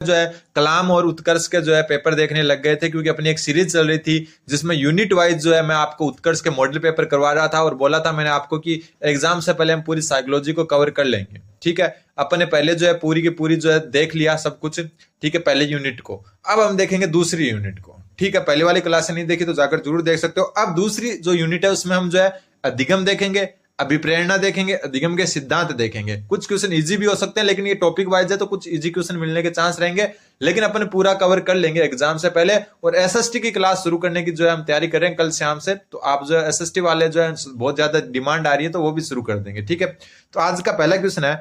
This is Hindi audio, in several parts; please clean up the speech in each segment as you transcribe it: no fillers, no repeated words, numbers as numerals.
जो है कलाम और उत्कर्ष के जो है पेपर देखने लग गए थे, क्योंकि अपनी एक सीरीज चल रही थी जिसमें यूनिट वाइज जो है मैं आपको उत्कर्ष के मॉडल पेपर करवा रहा था, और बोला था मैंने आपको कि एग्जाम से पहले हम पूरी साइकोलॉजी को कवर कर लेंगे। ठीक है, अपने पहले जो है पूरी की पूरी जो है देख लिया सब कुछ। ठीक है, पहले यूनिट को। अब हम देखेंगे दूसरी यूनिट को। ठीक है, पहले वाली क्लास नहीं देखी तो जाकर जरूर देख सकते हो। अब दूसरी जो यूनिट है उसमें हम जो है अधिगम देखेंगे, अभिप्रेरणा देखेंगे, अधिगम के सिद्धांत देखेंगे। कुछ क्वेश्चन इजी भी हो सकते हैं, लेकिन ये टॉपिक वाइज है तो कुछ इजी क्वेश्चन मिलने के चांस रहेंगे, लेकिन अपन पूरा कवर कर लेंगे एग्जाम से पहले। और एसएसटी की क्लास शुरू करने की जो है हम तैयारी कर रहे हैं कल शाम से, तो आप जो है एसएसटी वाले जो है बहुत ज्यादा डिमांड आ रही है तो वो भी शुरू कर देंगे। ठीक है, तो आज का पहला क्वेश्चन है,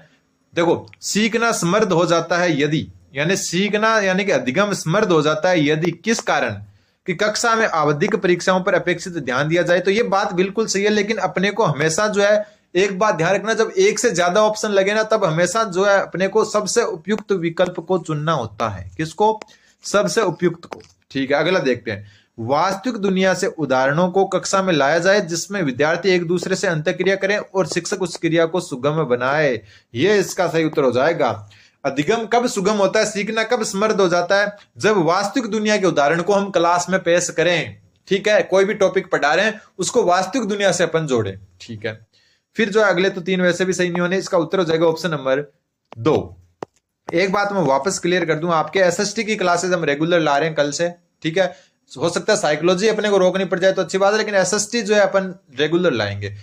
देखो, सीखना समृद्ध हो जाता है यदि, यानी सीखना यानी कि अधिगम समृद्ध हो जाता है यदि किस कारण कि कक्षा में आवधिक परीक्षाओं पर अपेक्षित ध्यान दिया जाए। तो ये बात बिल्कुल सही है, लेकिन अपने को हमेशा जो है एक बात ध्यान रखना, जब एक से ज्यादा ऑप्शन लगे ना तब हमेशा जो है अपने को सबसे उपयुक्त विकल्प को चुनना होता है। किसको? सबसे उपयुक्त को। ठीक है, अगला देखते हैं, वास्तविक दुनिया से उदाहरणों को कक्षा में लाया जाए जिसमें विद्यार्थी एक दूसरे से अंतःक्रिया करें और शिक्षक उस क्रिया को सुगम बनाए। ये इसका सही उत्तर हो जाएगा। अधिगम कब सुगम होता है, सीखना कब समृद्ध हो जाता है? जब वास्तविक दुनिया के उदाहरण को हम क्लास में पेश करें। ठीक है, कोई भी टॉपिक पढ़ा रहे हैं उसको वास्तविक दुनिया से अपन जोड़े। ठीक है, फिर जो है अगले तो तीन वैसे भी सही नहीं होने, इसका उत्तर हो जाएगा ऑप्शन नंबर 2। एक बात मैं वापस क्लियर कर दूं, आपके एसएसटी की क्लासेस हम रेगुलर ला रहे हैं कल से। ठीक है, हो सकता है साइकोलॉजी अपने को रोकनी पड़ जाए तो अच्छी बात है, लेकिन एसएसटी जो है अपन रेगुलर लाएंगे,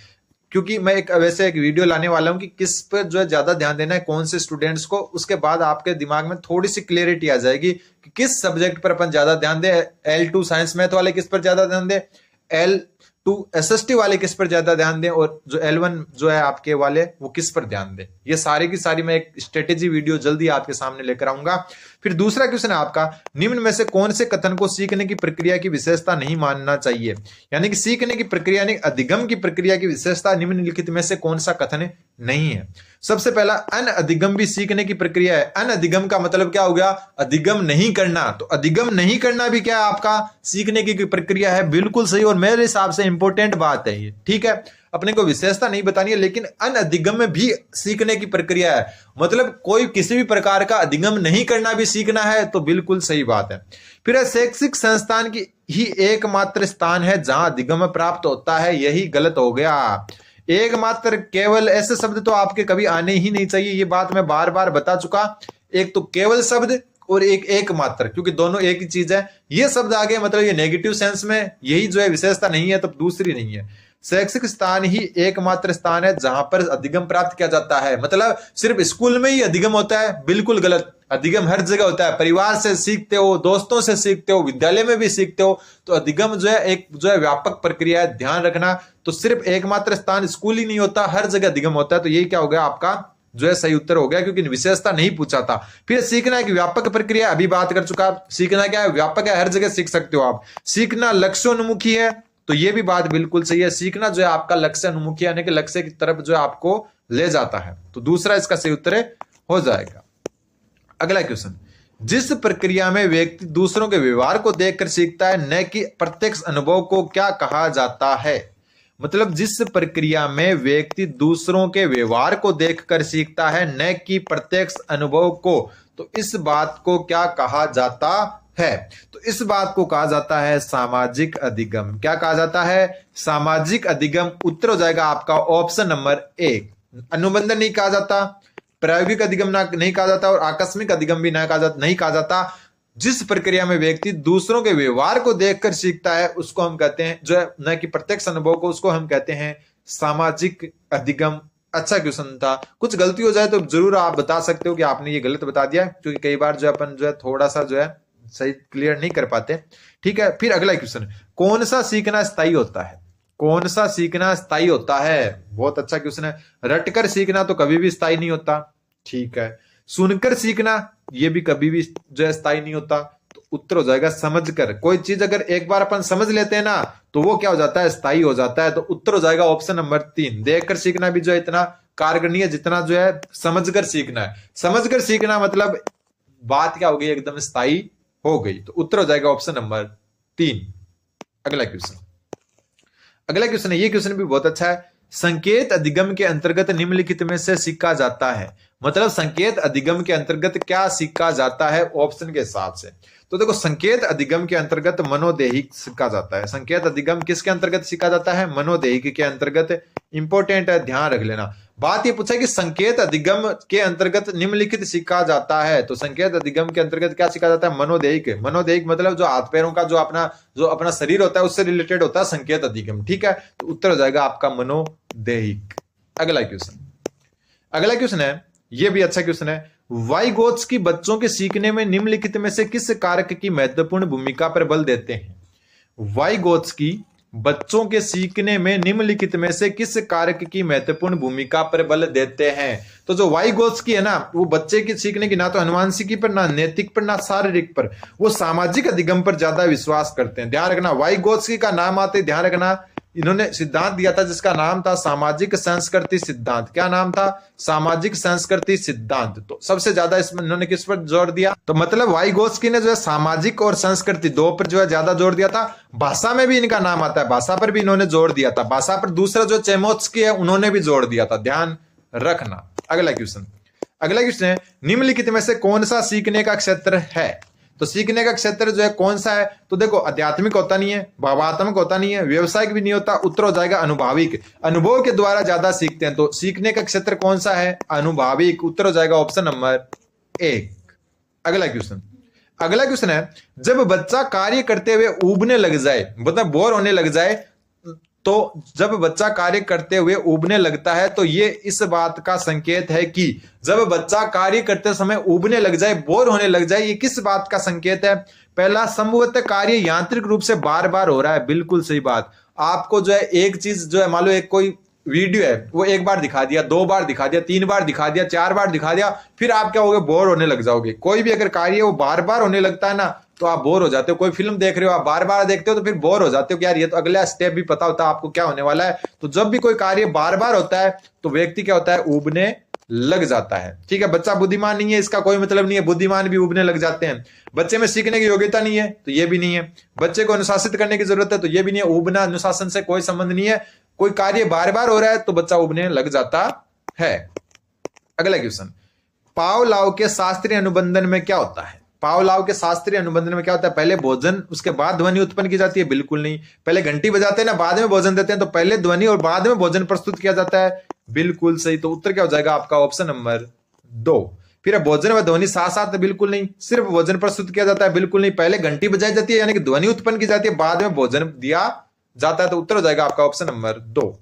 क्योंकि मैं वैसे एक वीडियो लाने वाला हूं कि किस पर जो है ज्यादा ध्यान देना है, कौन से स्टूडेंट्स को। उसके बाद आपके दिमाग में थोड़ी सी क्लियरिटी आ जाएगी कि किस सब्जेक्ट पर अपन ज्यादा ध्यान दें। L2 साइंस मैथ वाले किस पर ज्यादा ध्यान दें, L2 एसएसटी वाले किस पर ज्यादा ध्यान दें, और जो L1 जो है आपके वाले वो किस पर ध्यान दें। ये सारी की सारी मैं एक स्ट्रेटेजी वीडियो जल्दी आपके सामने लेकर आऊंगा। फिर दूसरा क्वेश्चन है आपका, निम्न में से कौन से कथन को सीखने की प्रक्रिया की विशेषता नहीं मानना चाहिए? यानी कि सीखने की प्रक्रिया यानी अधिगम की प्रक्रिया की विशेषता निम्नलिखित में से कौन सा कथन नहीं है? सबसे पहला, अनअधिगम भी सीखने की प्रक्रिया है। अनअधिगम का मतलब क्या हो गया? अधिगम नहीं करना। तो अधिगम नहीं करना भी क्या है आपका सीखने की प्रक्रिया है। बिल्कुल सही, और मेरे हिसाब से इंपॉर्टेंट बात है ये। ठीक है, अपने को विशेषता नहीं बतानी है, लेकिन अनअधिगम में भी सीखने की प्रक्रिया है। मतलब कोई किसी भी प्रकार का अधिगम नहीं करना भी सीखना है, तो बिल्कुल सही बात है। फिर शैक्षिक संस्थान की ही एकमात्र स्थान है जहां अधिगम प्राप्त होता है, यही गलत हो गया। एकमात्र, केवल ऐसे शब्द तो आपके कभी आने ही नहीं चाहिए, ये बात मैं बार बार बता चुका। एक तो केवल शब्द और एक एकमात्र, क्योंकि दोनों एक ही चीज है। ये शब्द आ गए मतलब ये नेगेटिव सेंस में, यही जो है विशेषता नहीं है, तब दूसरी नहीं है। शैक्षिक स्थान ही एकमात्र स्थान है जहां पर अधिगम प्राप्त किया जाता है। मतलब सिर्फ स्कूल में ही अधिगम होता है, बिल्कुल गलत। अधिगम हर जगह होता है, परिवार से सीखते हो, दोस्तों से सीखते हो, विद्यालय में भी सीखते हो। तो अधिगम जो है एक जो है व्यापक प्रक्रिया है, ध्यान रखना। तो सिर्फ एकमात्र स्थान स्कूल ही नहीं होता, हर जगह अधिगम होता है। तो यही क्या हो गया आपका जो है सही उत्तर हो गया, क्योंकि विशेषता नहीं पूछा था। फिर सीखना एक व्यापक प्रक्रिया, अभी बात कर चुका। सीखना क्या है? व्यापक है, हर जगह सीख सकते हो आप। सीखना लक्ष्योन्मुखी है, तो ये भी बात बिल्कुल सही है। सीखना जो है आपका लक्ष्य उन्मुखी यानी कि लक्ष्य की तरफ जो है आपको ले जाता है। तो दूसरा इसका सही उत्तर हो जाएगा। अगला क्वेश्चन, जिस प्रक्रिया में व्यक्ति दूसरों के व्यवहार को देखकर सीखता है, न कि प्रत्यक्ष अनुभव, को क्या कहा जाता है? मतलब जिस प्रक्रिया में व्यक्ति दूसरों के व्यवहार को देखकर सीखता है, न कि प्रत्यक्ष अनुभव को, तो इस बात को क्या कहा जाता है? तो इस बात को कहा जाता है सामाजिक अधिगम। क्या कहा जाता है? सामाजिक अधिगम। उत्तर हो जाएगा आपका ऑप्शन नंबर 1। अनुबंधन नहीं कहा जाता, प्रायोगिक अधिगम नहीं कहा जाता, और आकस्मिक अधिगम भी नहीं कहा जाता। जिस प्रक्रिया में व्यक्ति दूसरों के व्यवहार को देखकर सीखता है उसको हम कहते हैं, जो है न कि प्रत्यक्ष अनुभव को, उसको हम कहते हैं सामाजिक अधिगम। अच्छा क्वेश्चन था, कुछ गलती हो जाए तो जरूर आप बता सकते हो कि आपने ये गलत बता दिया, क्योंकि कई बार जो अपन जो है थोड़ा सा जो है सही क्लियर नहीं कर पाते। ठीक है, फिर अगला क्वेश्चन, कौन सा सीखना स्थायी होता है? कौन सा सीखना स्थायी होता है? बहुत अच्छा क्वेश्चन है। रटकर सीखना तो कभी भी स्थायी नहीं होता। ठीक है, सुनकर सीखना ये भी कभी भी जो है स्थायी नहीं होता। तो उत्तर हो जाएगा समझकर। कोई चीज अगर एक बार अपन समझ लेते हैं ना तो वो क्या हो जाता है? स्थायी हो जाता है। तो उत्तर हो जाएगा ऑप्शन नंबर 3। देखकर सीखना भी जो है इतना कारगर नहीं है जितना जो है समझकर सीखना है। समझकर सीखना मतलब बात क्या हो गई? एकदम स्थायी हो गई। तो उत्तर हो जाएगा ऑप्शन नंबर 3। अगला क्वेश्चन, अगला क्वेश्चन है, ये क्वेश्चन भी बहुत अच्छा है। संकेत अधिगम के अंतर्गत निम्नलिखित में से सीखा जाता है। मतलब संकेत अधिगम के अंतर्गत क्या सीखा जाता है ऑप्शन के हिसाब से। तो देखो संकेत अधिगम के अंतर्गत मनोदैहिक सीखा जाता है। संकेत अधिगम किसके अंतर्गत सीखा जाता है? मनोदैहिक के अंतर्गत। इंपॉर्टेंट है, ध्यान रख लेना। बात ये पूछा कि संकेत अधिगम के अंतर्गत निम्नलिखित सीखा जाता है, तो संकेत अधिगम के अंतर्गत क्या सीखा जाता है? मनोदैहिक। मनोदैहिक मतलब जो हाथ पैरों का जो अपना शरीर होता है उससे रिलेटेड होता है संकेत अधिगम। ठीक है, तो उत्तर हो जाएगा आपका मनोदैहिक। अगला क्वेश्चन है, ये भी अच्छा क्वेश्चन है। वाइगोत्स्की बच्चों के सीखने में निम्नलिखित में से किस कारक की महत्वपूर्ण भूमिका पर बल देते हैं? वाइगोत्स्की बच्चों के सीखने में निम्नलिखित में से किस कारक की महत्वपूर्ण भूमिका पर बल देते हैं? तो जो वाइगोत्स्की है ना, वो बच्चे की सीखने की ना तो अनुवांशिकी पर, ना नैतिक पर, ना शारीरिक पर, वो सामाजिक अधिगम पर ज्यादा विश्वास करते हैं। ध्यान रखना, वाइगोत्स्की का नाम आते ध्यान रखना, इन्होंने सिद्धांत दिया था जिसका नाम था सामाजिक संस्कृति सिद्धांत। क्या नाम था? सामाजिक संस्कृति सिद्धांत। तो सबसे ज्यादा इसमें इन्होंने किस पर जोर दिया? तो मतलब वाइगोत्स्की ने जो है सामाजिक और संस्कृति दो पर जो है ज्यादा जोर दिया था। भाषा में भी इनका नाम आता है, भाषा पर भी इन्होंने जोर दिया था। भाषा पर दूसरा जो चेमोत्स्की है उन्होंने भी जोर दिया था, ध्यान रखना। अगला क्वेश्चन है, निम्नलिखित में से कौन सा सीखने का क्षेत्र है? तो सीखने का क्षेत्र जो है कौन सा है? तो देखो आध्यात्मिक होता नहीं है, भावात्मक होता नहीं है, व्यवसायिक भी नहीं होता। उत्तर हो जाएगा अनुभाविक। अनुभव के द्वारा ज्यादा सीखते हैं, तो सीखने का क्षेत्र कौन सा है? अनुभाविक। उत्तर हो जाएगा ऑप्शन नंबर 1। अगला क्वेश्चन है, जब बच्चा कार्य करते हुए ऊबने लग जाए, मतलब बोर होने लग जाए, तो जब बच्चा कार्य करते हुए ऊबने लगता है तो ये इस बात का संकेत है कि जब बच्चा कार्य करते समय ऊबने लग जाए, बोर होने लग जाए, ये किस बात का संकेत है? पहला, संभवतः कार्य यांत्रिक रूप से बार बार हो रहा है। बिल्कुल सही बात। आपको जो है एक चीज जो है, मान लो एक कोई वीडियो है, वो एक बार दिखा दिया, 2 बार दिखा दिया, 3 बार दिखा दिया, 4 बार दिखा दिया, फिर आप क्या होगे? बोर होने लग जाओगे। कोई भी अगर कार्य वो बार बार होने लगता है ना, तो आप बोर हो जाते हो। कोई फिल्म देख रहे हो, आप बार बार देखते हो तो फिर बोर हो जाते हो कि यार ये तो अगला स्टेप भी पता होता है आपको क्या होने वाला है। तो जब भी कोई कार्य बार बार होता है तो व्यक्ति क्या होता है? ऊबने लग जाता है। ठीक है, बच्चा बुद्धिमान नहीं है इसका कोई मतलब नहीं है, बुद्धिमान भी ऊबने लग जाते हैं। बच्चे में सीखने की योग्यता नहीं है तो ये भी नहीं है। बच्चे को अनुशासित करने की जरूरत है तो ये भी नहीं है। ऊबना अनुशासन से कोई संबंध नहीं है। कोई कार्य बार बार हो रहा है तो बच्चा ऊबने लग जाता है। अगला क्वेश्चन, पावलोव के शास्त्रीय अनुबंधन में क्या होता है? पावलोव के शास्त्रीय अनुबंधन में क्या होता है? पहले भोजन, उसके बाद ध्वनि उत्पन्न की जाती है? बिल्कुल नहीं। पहले घंटी बजाते हैं ना, बाद में भोजन देते हैं, तो पहले ध्वनि और बाद में भोजन प्रस्तुत किया जाता है? बिल्कुल सही। तो उत्तर क्या हो जाएगा आपका? Option number 2। फिर भोजन व ध्वनि साथ साथ? बिल्कुल नहीं। सिर्फ भोजन प्रस्तुत किया जाता है? बिल्कुल नहीं। पहले घंटी बजाई जाती है यानी कि ध्वनि उत्पन्न की जाती है, बाद में भोजन दिया जाता है। तो उत्तर हो जाएगा आपका ऑप्शन नंबर 2।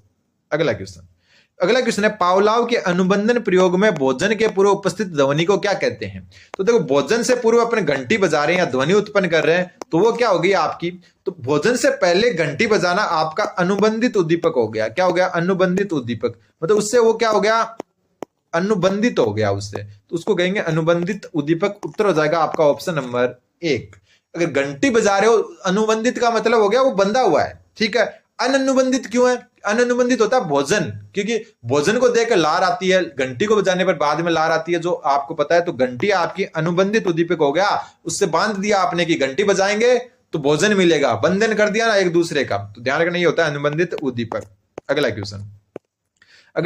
अगला क्वेश्चन है, पावलोव के अनुबंधन प्रयोग में भोजन के पूर्व उपस्थित ध्वनि को क्या कहते हैं? तो देखो, भोजन से पूर्व अपने घंटी बजा रहे हैं या ध्वनि उत्पन्न कर रहे हैं तो वो क्या हो गई आपकी? तो भोजन से पहले घंटी बजाना आपका अनुबंधित उद्दीपक हो गया। क्या हो गया? अनुबंधित उद्दीपक। मतलब उससे वो क्या हो गया? अनुबंधित हो गया उससे, तो उसको कहेंगे अनुबंधित उद्दीपक। उत्तर हो जाएगा आपका ऑप्शन नंबर 1। अगर घंटी बजा रहे हो, अनुबंधित का मतलब हो गया वो बंधा हुआ है। ठीक है, अननुबंधित क्यों है? अननुबंधित होता है भोजन, क्योंकि भोजन को देकर लार आती है, घंटी को बजाने पर बाद में लार आती है, जो आपको पता है। तो घंटी आपकी अनुबंधित उद्दीपक हो गया, उससे बांध दिया आपने कि घंटी बजाएंगे तो भोजन मिलेगा, बंधन कर दिया ना एक दूसरे का। तो ध्यान रखना, ये होता है अनुबंधित उद्दीपक। अगला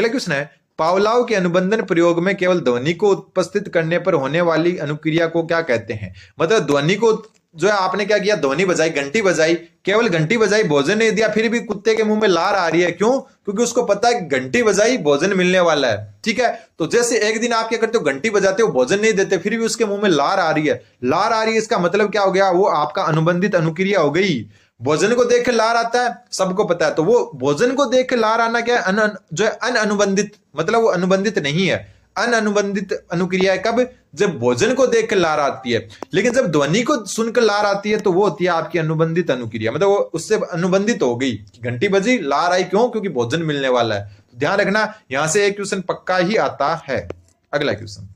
क्वेश्चन है, पावलोव के अनुबंधन प्रयोग में केवल ध्वनि को उपस्थित करने पर होने वाली अनुक्रिया को क्या कहते हैं? मतलब ध्वनि को जो है आपने क्या किया? ध्वनि बजाई, घंटी बजाई, केवल घंटी बजाई, भोजन नहीं दिया, फिर भी कुत्ते के मुंह में लार आ रही है। क्यों? क्योंकि उसको पता है घंटी बजाई, भोजन मिलने वाला है। ठीक है, तो जैसे एक दिन आप क्या करते हो? घंटी बजाते हो, भोजन नहीं देते, फिर भी उसके मुंह में लार आ रही है। लार आ रही है, इसका मतलब क्या हो गया? वो आपका अनुबंधित अनुक्रिया हो गई। भोजन को देख के लार आता है, सबको पता है। तो वो भोजन को देख के लार आना क्या है? जो है अनअनुबंधित, मतलब वो अनुबंधित नहीं है। अनअनुबंधित अनुक्रिया है कब? जब भोजन को देख कर लार आती है। लेकिन जब ध्वनि को सुनकर लार आती है तो वो होती है आपकी अनुबंधित अनुक्रिया, मतलब वो उससे अनुबंधित हो गई। घंटी बजी, लार आई, क्यों? क्योंकि भोजन मिलने वाला है। तो ध्यान रखना, यहां से एक क्वेश्चन पक्का ही आता है। अगला क्वेश्चन,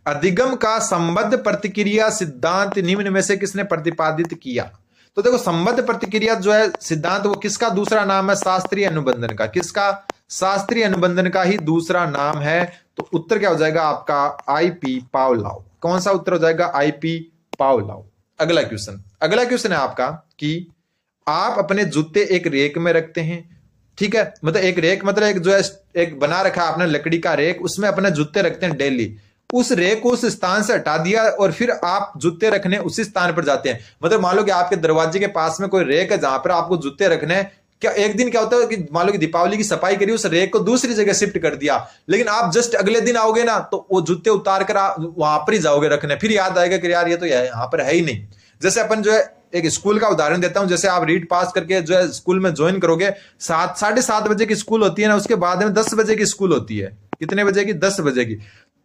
अधिगम का संबद्ध प्रतिक्रिया सिद्धांत निम्न में से किसने प्रतिपादित किया? तो देखो, संबद्ध प्रतिक्रिया जो है सिद्धांत, वो किसका दूसरा नाम है? शास्त्रीय अनुबंधन का। किसका? शास्त्रीय अनुबंधन का ही दूसरा नाम है। तो उत्तर क्या हो जाएगा आपका? IP Pavlov. कौन सा उत्तर हो जाएगा? IP Pavlov. अगला क्वेश्चन है आपका कि आप अपने जूते एक रेक में रखते हैं। ठीक है, मतलब एक रेक, मतलब एक जो है एक बना रखा है आपने लकड़ी का रेक, उसमें अपने जूते रखते हैं डेली। उस रेक को उस स्थान से हटा दिया और फिर आप जूते रखने उसी स्थान पर जाते हैं। मतलब मान लो कि आपके दरवाजे के पास में कोई रेक है जहां पर आपको जूते रखने हैं। क्या एक दिन क्या होता है कि मान लो कि दीपावली की सफाई करी, उस रेक को दूसरी जगह शिफ्ट कर दिया, लेकिन आप जस्ट अगले दिन आओगे ना तो वो जूते उतार कर वहां पर ही जाओगे रखने, फिर याद आएगा कि यार ये तो यहाँ पर है ही नहीं। जैसे अपन जो है एक स्कूल का उदाहरण देता हूं, जैसे आप रीड पास करके जो है स्कूल में ज्वाइन करोगे, 7-7:30 बजे की स्कूल होती है ना, उसके बाद में 10 बजे की स्कूल होती है। कितने बजे की? 10 बजे की।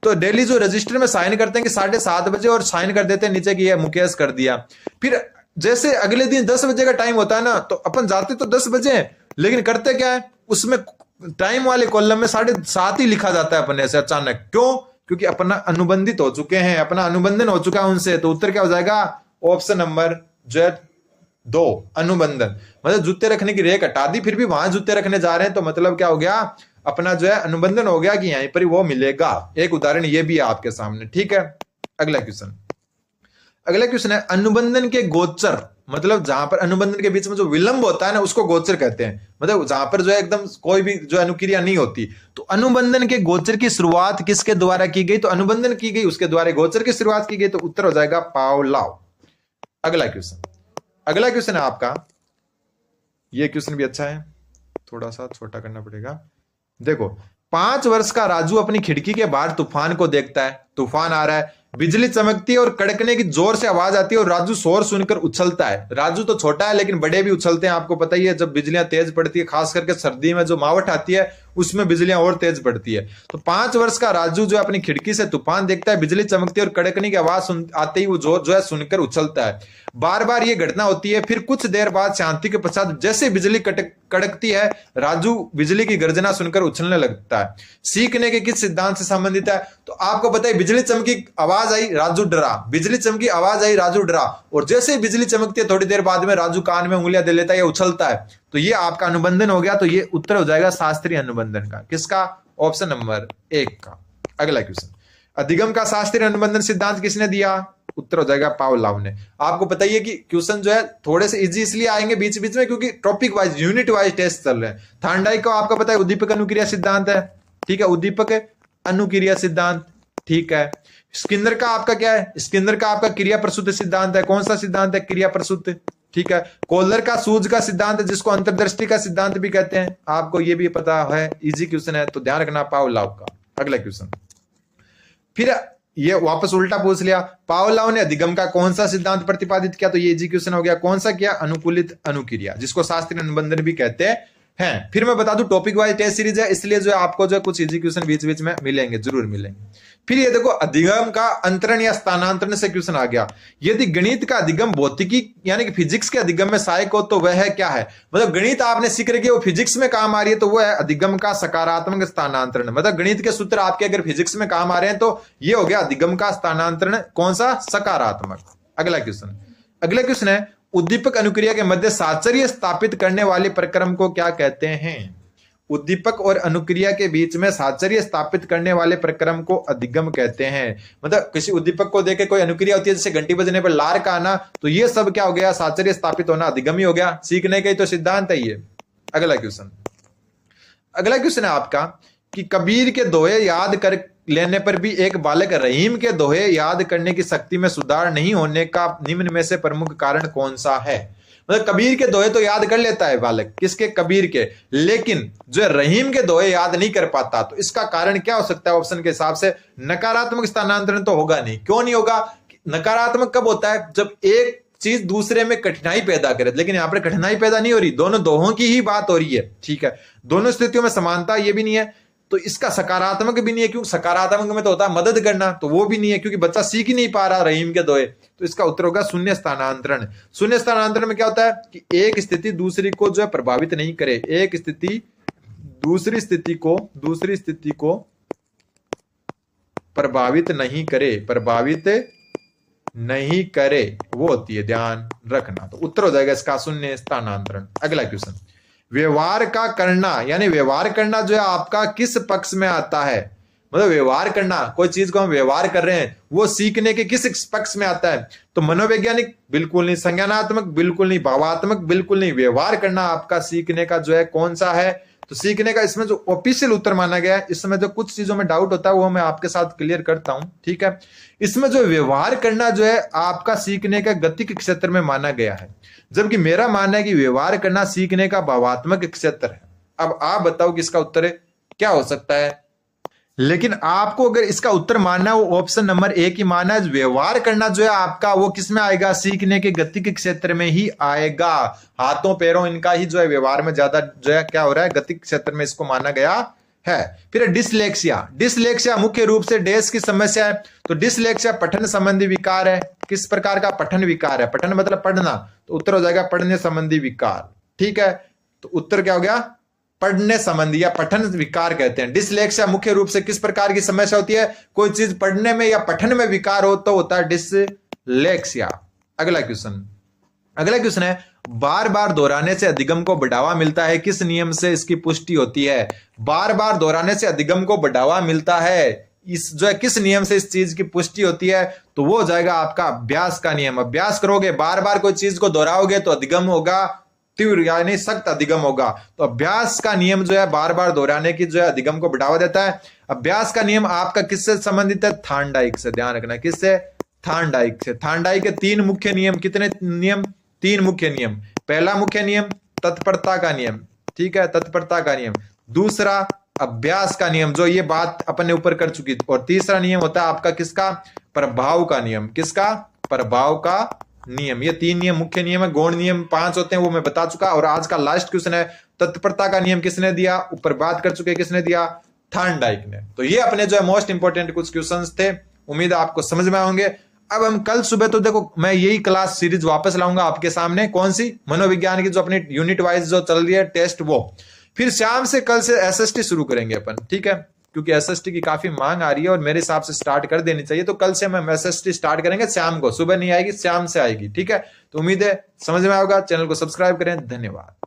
तो डेली जो रजिस्टर में साइन करते हैं कि 7:30 बजे, और साइन कर देते हैं नीचे कि ये मुकेश कर दिया। फिर जैसे अगले दिन 10 बजे का टाइम होता है ना, तो अपन जाते तो 10 बजे हैं, लेकिन करते क्या है, उसमें टाइम वाले कॉलम में 7:30 ही लिखा जाता है अपने से अचानक। क्यों? क्योंकि अपना अनुबंधित हो चुके हैं, अपना अनुबंधन हो चुका है उनसे। तो उत्तर क्या हो जाएगा? ऑप्शन नंबर जो है 2, अनुबंधन। मतलब जूते रखने की रेक हटा दी, फिर भी वहां जूते रखने जा रहे हैं, तो मतलब क्या हो गया, अपना जो है अनुबंधन हो गया कि यहीं पर वो मिलेगा। एक उदाहरण ये भी है आपके सामने। ठीक है, अगला क्वेश्चन है अनुबंधन के गोचर, मतलब जहां पर अनुबंधन के बीच में जो विलंब होता है ना, उसको गोचर कहते हैं। मतलब जहां पर जो है एकदम कोई भी जो अनुक्रिया नहीं होती। तो अनुबंधन के गोचर की शुरुआत किसके द्वारा की गई? तो अनुबंधन की गई, उसके द्वारा गोचर की शुरुआत की गई। तो उत्तर हो जाएगा पावलोव। अगला क्वेश्चन है आपका, ये क्वेश्चन भी अच्छा है, थोड़ा सा छोटा करना पड़ेगा। देखो, 5 वर्ष का राजू अपनी खिड़की के बाहर तूफान को देखता है। तूफान आ रहा है, बिजली चमकती है और कड़कने की जोर से आवाज आती है और राजू शोर सुनकर उछलता है। राजू तो छोटा है लेकिन बड़े भी उछलते हैं, आपको पता ही है। जब बिजलियां तेज पड़ती है, खास करके सर्दी में जो मावठ आती है, उसमें बिजलियां और तेज पड़ती है। तो 5 वर्ष का राजू जो अपनी खिड़की से तूफान देखता है, बिजली चमकती है और कड़कने की आवाज आते ही वो जोर जो है सुनकर उछलता है। बार बार ये घटना होती है। फिर कुछ देर बाद शांति के पश्चात जैसे बिजली कड़कती है, राजू बिजली की गर्जना सुनकर उछलने लगता है। सीखने के किस सिद्धांत से संबंधित है? तो आपको पता है, बिजली चमकी, आवाज आई, राजू डरा। बिजली चमकी, आवाज आई, राजू डरा। और जैसे ही बिजली चमकती है, थोड़ी देर बाद में राजू कान में उंगलियां दे लेता है या उछलता है। तो ये आपका अनुबंधन हो गया। तो ये उत्तर हो जाएगा शास्त्रीय अनुबंधन का। किसका? ऑप्शन नंबर 1 का। अगला क्वेश्चन, अधिगम का शास्त्रीय अनुबंधन सिद्धांत किसने दिया? उत्तर हो जाएगा पावलोव ने। आपको पता ही है कि क्वेश्चन जो है थोड़े से इजी इसलिए आएंगे बीच बीच में, क्योंकि topic wise, unit wise test चल रहे हैं। थार्नडाइक को आपको पता है उद्दीपक अनुक्रिया सिद्धांत है। ठीक है, उद्दीपक अनुक्रिया सिद्धांत। ठीक है, स्किनर का आपका क्या है? स्किनर का आपका क्रिया प्रसूत सिद्धांत है। कौन सा सिद्धांत है? क्रिया प्रसूत। ठीक है, कोहलर का सूज का सिद्धांत है, जिसको अंतर्दृष्टि का सिद्धांत भी कहते हैं। आपको ये भी पता है, इजी क्वेश्चन है, तो ध्यान रखना पावलोव का। अगला क्वेश्चन, फिर ये वापस उल्टा पूछ लिया, पावलोव ने अधिगम का कौन सा सिद्धांत प्रतिपादित किया? तो ये इजी क्वेश्चन हो गया। कौन सा किया? अनुकूलित अनुक्रिया, जिसको शास्त्रीय अनुबंधन भी कहते हैं। फिर मैं बता दूं, टॉपिक वाइज टेस्ट सीरीज है, इसलिए जो है आपको जो है कुछ इजी क्वेश्चन बीच बीच में मिलेंगे, जरूर मिलेंगे। फिर ये देखो, अधिगम का अंतरण या स्थानांतरण से क्वेश्चन आ गया। यदि गणित का अधिगम भौतिकी यानी कि फिजिक्स के अधिगम में सहायक हो तो वह है क्या है? मतलब गणित आपने सीख रखी है, वो फिजिक्स में काम आ रही है, तो वो है अधिगम का सकारात्मक स्थानांतरण। मतलब गणित के सूत्र आपके अगर फिजिक्स में काम आ रहे हैं तो ये हो गया अधिगम का स्थानांतरण। कौन सा? सकारात्मक। अगला क्वेश्चन है, उद्दीपक अनुक्रिया के मध्य साहचर्य स्थापित करने वाले प्रक्रम को क्या कहते हैं? उद्दीपक और अनुक्रिया के बीच में साहचर्य स्थापित करने वाले प्रक्रम को अधिगम कहते हैं। मतलब किसी उद्दीपक को देखे कोई अनुक्रिया होती है, जैसे घंटी बजने पर लार का आना, तो ये सब क्या हो गया? साहचर्य स्थापित होना, अधिगम ही हो गया। सीखने का ही तो सिद्धांत है ये। अगला क्वेश्चन है आपका कि कबीर के दोहे याद कर लेने पर भी एक बालक रहीम के दोहे याद करने की शक्ति में सुधार नहीं होने का निम्न में से प्रमुख कारण कौन सा है? मतलब कबीर के दोहे तो याद कर लेता है बालक, किसके? कबीर के, लेकिन जो रहीम के दोहे याद नहीं कर पाता। तो इसका कारण क्या हो सकता है? ऑप्शन के हिसाब से नकारात्मक स्थानांतरण तो होगा नहीं। क्यों नहीं होगा? नकारात्मक कब होता है? जब एक चीज दूसरे में कठिनाई पैदा करे, लेकिन यहां पर कठिनाई पैदा नहीं हो रही, दोनों दोहों की ही बात हो रही है। ठीक है, दोनों स्थितियों में समानता ये भी नहीं है, तो इसका सकारात्मक भी नहीं है, क्योंकि सकारात्मक में तो होता है मदद करना, तो वो भी नहीं है क्योंकि बच्चा सीख ही नहीं पा रहा रहीम के दोहे। तो इसका उत्तर होगा शून्य स्थानांतरण। शून्य स्थानांतरण में क्या होता है कि एक स्थिति दूसरी को जो है प्रभावित नहीं करे, एक स्थिति दूसरी स्थिति को प्रभावित नहीं करे, वो होती है, ध्यान रखना। तो उत्तर हो जाएगा इसका शून्य स्थानांतरण। अगला क्वेश्चन, व्यवहार का करना यानी व्यवहार करना जो है आपका किस पक्ष में आता है? मतलब व्यवहार करना, कोई चीज को हम व्यवहार कर रहे हैं, वो सीखने के किस पक्ष में आता है? तो मनोवैज्ञानिक बिल्कुल नहीं, संज्ञानात्मक बिल्कुल नहीं, भावात्मक बिल्कुल नहीं, व्यवहार करना आपका सीखने का जो है कौन सा है? तो सीखने का इसमें जो ऑफिशियल उत्तर माना गया है, इसमें जो कुछ चीजों में डाउट होता है वो मैं आपके साथ क्लियर करता हूं, ठीक है। इसमें जो व्यवहार करना जो है आपका सीखने का गति के क्षेत्र में माना गया है, जबकि मेरा मानना है कि व्यवहार करना सीखने का भावात्मक क्षेत्र है। अब आप बताओ कि इसका उत्तर क्या हो सकता है? लेकिन आपको अगर इसका उत्तर मानना है वो ऑप्शन नंबर ए की मानना है, व्यवहार करना जो है आपका वो किस में आएगा? सीखने के गति के क्षेत्र में ही आएगा। हाथों पैरों इनका ही जो है व्यवहार में ज्यादा जो है क्या हो रहा है? गति क्षेत्र में इसको माना गया है। फिर डिसलेक्सिया, डिसलेक्सिया मुख्य रूप से डैश की समस्या है। तो डिसलेक्सिया पठन संबंधी विकार है। किस प्रकार का पठन विकार है? पठन मतलब पढ़ना, तो उत्तर हो जाएगा पढ़ने संबंधी विकार, ठीक है। तो उत्तर क्या हो गया? पढ़ने संबंधी या पठन विकार कहते हैं। डिसलेक्सिया मुख्य रूप से किस प्रकार की समस्या होती है? कोई चीज पढ़ने में या पठन में विकार हो तो होता है डिसलेक्सिया। अगला क्वेश्चन है, बार बार दोहराने से अधिगम को बढ़ावा मिलता है, किस नियम से इसकी पुष्टि होती है? बार बार दोहराने से अधिगम को बढ़ावा मिलता है, इस जो है किस नियम से इस चीज की पुष्टि होती है? तो वो हो जाएगा आपका अभ्यास का नियम। अभ्यास करोगे, बार बार कोई चीज को दोहराओगे तो अधिगम होगा, तीव्र यानी सख्त अधिगम होगा। तो अभ्यास का नियम जो है बार बार दोहराने की जो है अधिगम को बढ़ावा देता है। अभ्यास का नियम आपका किससे संबंधित है? थार्नडाइक से। ध्यान रखना, किससे? थार्नडाइक से। थार्नडाइक के 3 मुख्य नियम, कितने नियम? 3 मुख्य नियम। पहला मुख्य नियम तत्परता का नियम, ठीक है, तत्परता का नियम। दूसरा अभ्यास का नियम, जो ये बात अपन ने ऊपर कर चुकी। और तीसरा नियम होता है आपका किसका? प्रभाव का नियम। किसका? प्रभाव का नियम। ये 3 नियम मुख्य नियम है। गौण नियम 5 होते हैं, वो मैं बता चुका। और आज का लास्ट क्वेश्चन है, तत्परता का नियम किसने दिया? ऊपर बात कर चुके, किसने दिया? थार्नडाइक ने। तो ये अपने जो है मोस्ट इंपोर्टेंट कुछ क्वेश्चंस थे, उम्मीद है आपको समझ में आएंगे। अब हम कल सुबह तो देखो मैं यही क्लास सीरीज वापस लाऊंगा आपके सामने। कौन सी? मनोविज्ञान की जो अपनी यूनिट वाइज जो चल रही है टेस्ट, वो। फिर शाम से कल से एसएसटी शुरू करेंगे अपन, ठीक है, क्योंकि एसएसटी की काफी मांग आ रही है और मेरे हिसाब से स्टार्ट कर देनी चाहिए। तो कल से हम एसएसटी स्टार्ट करेंगे शाम को, सुबह नहीं आएगी, शाम से आएगी, ठीक है। तो उम्मीद है समझ में आएगा। चैनल को सब्सक्राइब करें। धन्यवाद।